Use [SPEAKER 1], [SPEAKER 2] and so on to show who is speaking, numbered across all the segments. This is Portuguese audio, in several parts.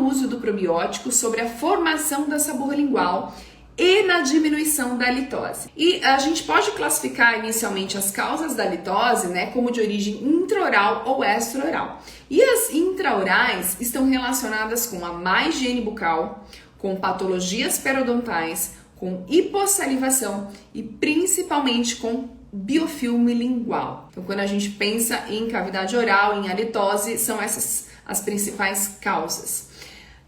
[SPEAKER 1] uso do probiótico sobre a formação da saburra lingual e na diminuição da litose. E a gente pode classificar inicialmente as causas da litose, né, como de origem intraoral ou extraoral. E as intraorais estão relacionadas com a má higiene bucal, com patologias periodontais, com hipossalivação e principalmente com biofilme lingual. Então, quando a gente pensa em cavidade oral, em halitose, são essas as principais causas.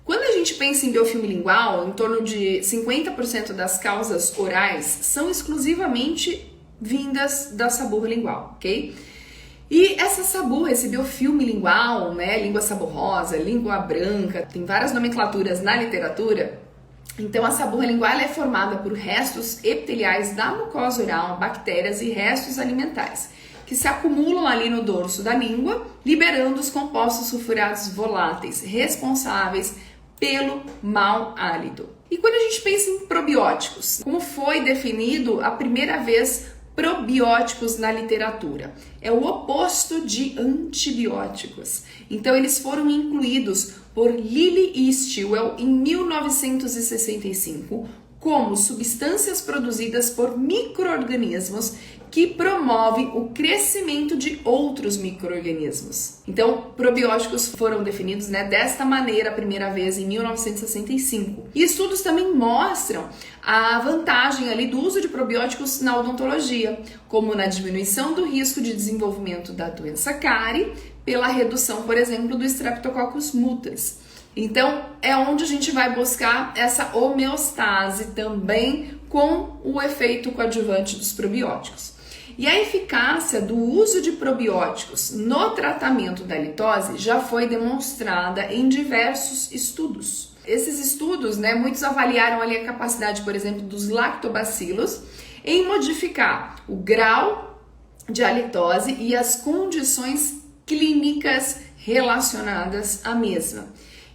[SPEAKER 1] Quando a gente pensa em biofilme lingual, em torno de 50% das causas orais são exclusivamente vindas da saburra lingual, ok? E essa saburra, esse biofilme lingual, né, língua saburrosa, língua branca, tem várias nomenclaturas na literatura. Então, a saburra lingual é formada por restos epiteliais da mucosa oral, bactérias e restos alimentares, que se acumulam ali no dorso da língua, liberando os compostos sulfurados voláteis responsáveis pelo mau hálito. E quando a gente pensa em probióticos, como foi definido a primeira vez probióticos na literatura? É o oposto de antibióticos. Então, eles foram incluídos por Lilly e Stilwell em 1965 como substâncias produzidas por micro-organismos que promovem o crescimento de outros micro-organismos. Então, probióticos foram definidos, né, desta maneira a primeira vez em 1965. E estudos também mostram a vantagem ali do uso de probióticos na odontologia, como na diminuição do risco de desenvolvimento da doença cárie, pela redução, por exemplo, do Streptococcus mutans. Então, é onde a gente vai buscar essa homeostase também com o efeito coadjuvante dos probióticos. E a eficácia do uso de probióticos no tratamento da litose já foi demonstrada em diversos estudos. Esses estudos, né, muitos avaliaram ali a capacidade, por exemplo, dos lactobacilos em modificar o grau de halitose e as condições clínicas relacionadas à mesma.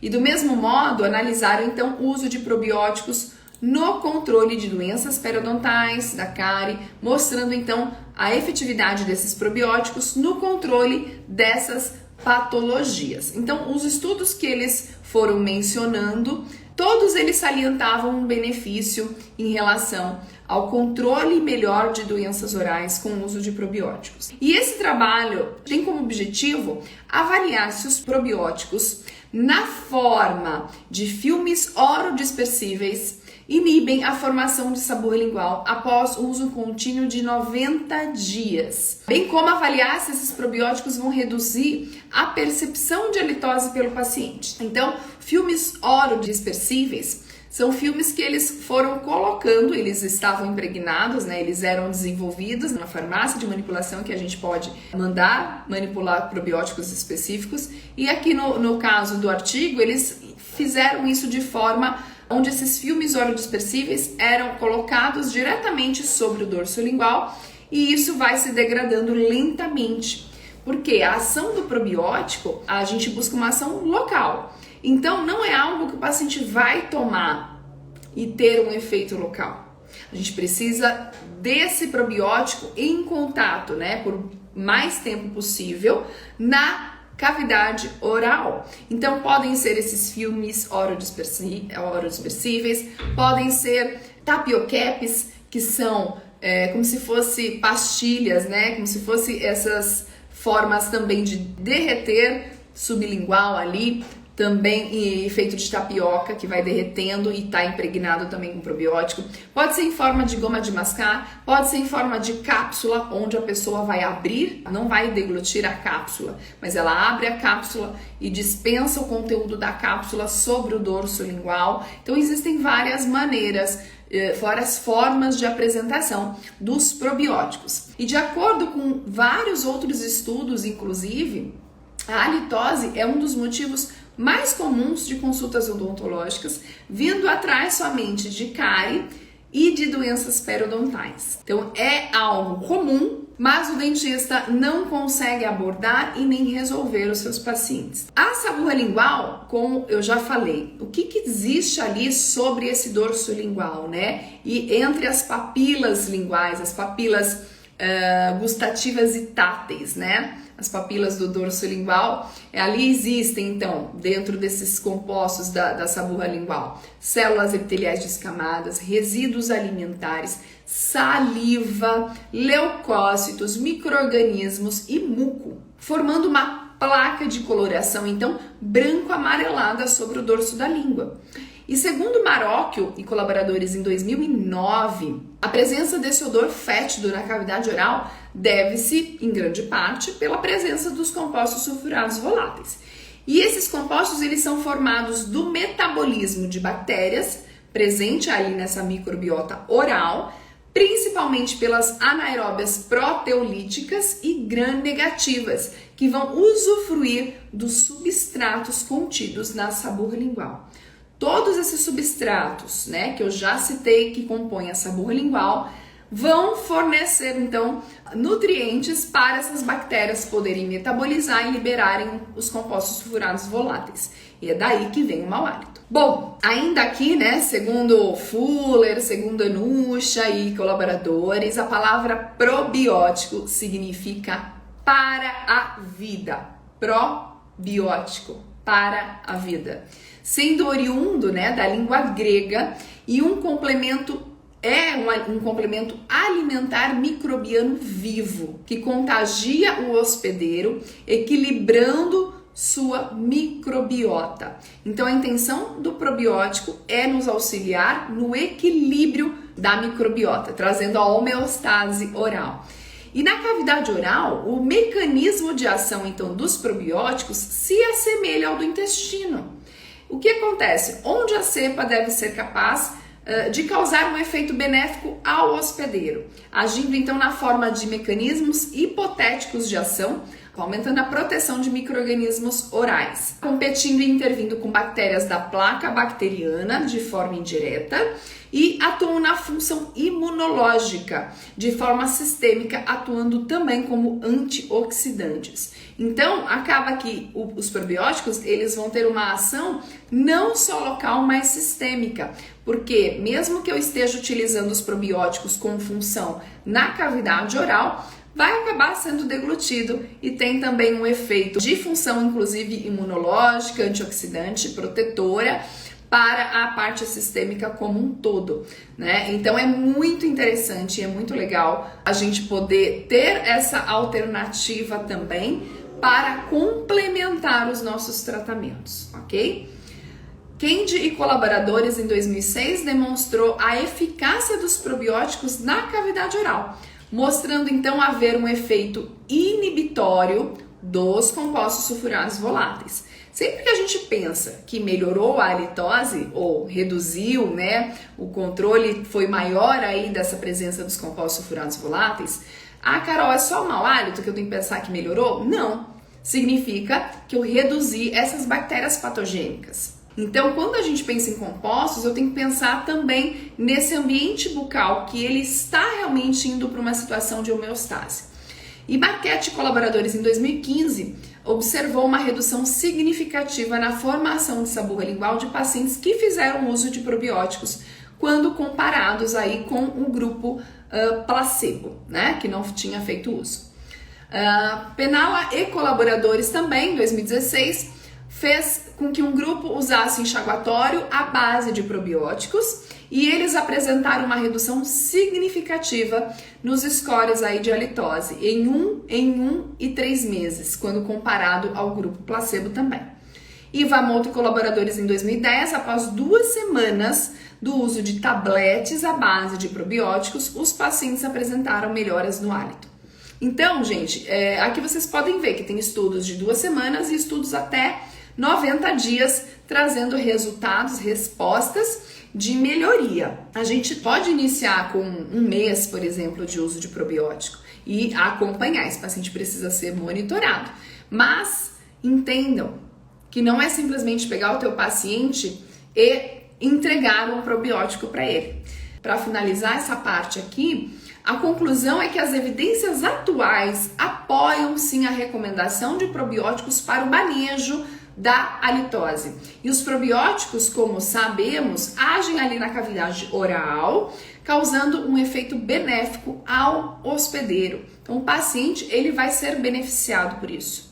[SPEAKER 1] E do mesmo modo, analisaram então o uso de probióticos no controle de doenças periodontais, da cárie, mostrando então a efetividade desses probióticos no controle dessas patologias. Então, os estudos que eles foram mencionando, todos eles salientavam um benefício em relação ao controle melhor de doenças orais com o uso de probióticos. E esse trabalho tem como objetivo avaliar se os probióticos, na forma de filmes orodispersíveis, inibem a formação de saburra lingual após o uso contínuo de 90 dias. Bem como avaliar se esses probióticos vão reduzir a percepção de halitose pelo paciente. Então, filmes orodispersíveis são filmes que eles foram colocando, eles estavam impregnados, né? Eles eram desenvolvidos na farmácia de manipulação que a gente pode mandar manipular probióticos específicos. E aqui no caso do artigo, eles fizeram isso de forma onde esses filmes orodispersíveis eram colocados diretamente sobre o dorso lingual e isso vai se degradando lentamente. Porque a ação do probiótico, a gente busca uma ação local. Então, não é algo que o paciente vai tomar e ter um efeito local. A gente precisa desse probiótico em contato, né, por mais tempo possível na cavidade oral. Então, podem ser esses filmes orodispersíveis, podem ser tapiocaps, que são como se fosse pastilhas, né, como se fosse essas formas também de derreter sublingual ali, também feito de tapioca, que vai derretendo e está impregnado também com probiótico. Pode ser em forma de goma de mascar, pode ser em forma de cápsula, onde a pessoa vai abrir, não vai deglutir a cápsula, mas ela abre a cápsula e dispensa o conteúdo da cápsula sobre o dorso lingual. Então existem várias maneiras, várias formas de apresentação dos probióticos. E de acordo com vários outros estudos, inclusive, a halitose é um dos motivos mais comuns de consultas odontológicas, vindo atrás somente de cárie e de doenças periodontais. Então é algo comum, mas o dentista não consegue abordar e nem resolver os seus pacientes. A saburra lingual, como eu já falei, o que existe ali sobre esse dorso lingual, né? E entre as papilas linguais, as papilas gustativas e táteis, né? as papilas do dorso lingual, ali existem, então, dentro desses compostos da saburra lingual, células epiteliais descamadas, resíduos alimentares, saliva, leucócitos, micro-organismos e muco, formando uma placa de coloração, então, branco-amarelada sobre o dorso da língua. E segundo Marocchio e colaboradores em 2009, a presença desse odor fétido na cavidade oral deve-se, em grande parte, pela presença dos compostos sulfurados voláteis. E esses compostos eles são formados do metabolismo de bactérias, presente ali nessa microbiota oral, principalmente pelas anaeróbias proteolíticas e gram-negativas, que vão usufruir dos substratos contidos na saburra lingual. Todos esses substratos, né, que eu já citei que compõem a saburra lingual, vão fornecer, então, nutrientes para essas bactérias poderem metabolizar e liberarem os compostos sulfurados voláteis. E é daí que vem o mau hálito. Bom, ainda aqui, né, segundo Fuller, segundo Anusha e colaboradores, a palavra probiótico significa para a vida. Probiótico, para a vida. Sendo oriundo, né, da língua grega e um complemento alimentar microbiano vivo que contagia o hospedeiro, equilibrando sua microbiota. Então a intenção do probiótico é nos auxiliar no equilíbrio da microbiota, trazendo a homeostase oral. E na cavidade oral, o mecanismo de ação então dos probióticos se assemelha ao do intestino. O que acontece? Onde a cepa deve ser capaz de causar um efeito benéfico ao hospedeiro, agindo então na forma de mecanismos hipotéticos de ação, aumentando a proteção de micro-organismos orais, competindo e intervindo com bactérias da placa bacteriana de forma indireta e atuam na função imunológica de forma sistêmica, atuando também como antioxidantes. Então, acaba que os probióticos eles vão ter uma ação não só local, mas sistêmica, porque mesmo que eu esteja utilizando os probióticos com função na cavidade oral, vai acabar sendo deglutido e tem também um efeito de função, inclusive imunológica, antioxidante, protetora, para a parte sistêmica como um todo, né? Então é muito interessante e é muito legal a gente poder ter essa alternativa também para complementar os nossos tratamentos, ok? Kendi e colaboradores em 2006 demonstrou a eficácia dos probióticos na cavidade oral, mostrando então haver um efeito inibitório dos compostos sulfurados voláteis. Sempre que a gente pensa que melhorou a halitose ou reduziu, né, o controle foi maior aí dessa presença dos compostos sulfurados voláteis, Carol, é só o mau hálito que eu tenho que pensar que melhorou? Não. Significa que eu reduzi essas bactérias patogênicas. Então, quando a gente pensa em compostos, eu tenho que pensar também nesse ambiente bucal, que ele está realmente indo para uma situação de homeostase. E Marquette e colaboradores em 2015 observou uma redução significativa na formação de saburra lingual de pacientes que fizeram uso de probióticos quando comparados aí com o grupo placebo, né, que não tinha feito uso. Penala e colaboradores também, em 2016, fez com que um grupo usasse enxaguatório à base de probióticos e eles apresentaram uma redução significativa nos scores aí de halitose em 1 e 3 meses, quando comparado ao grupo placebo também. Iwamoto e colaboradores em 2010, após 2 semanas do uso de tabletes à base de probióticos, os pacientes apresentaram melhoras no hálito. Então, gente, aqui vocês podem ver que tem estudos de 2 semanas e estudos até 90 dias, trazendo resultados, respostas de melhoria. A gente pode iniciar com 1 mês, por exemplo, de uso de probiótico e acompanhar. Esse paciente precisa ser monitorado. Mas entendam que não é simplesmente pegar o teu paciente e entregar um probiótico para ele. Para finalizar essa parte aqui, a conclusão é que as evidências atuais apoiam sim a recomendação de probióticos para o manejo da halitose. E os probióticos, como sabemos, agem ali na cavidade oral, causando um efeito benéfico ao hospedeiro. Então, o paciente ele vai ser beneficiado por isso.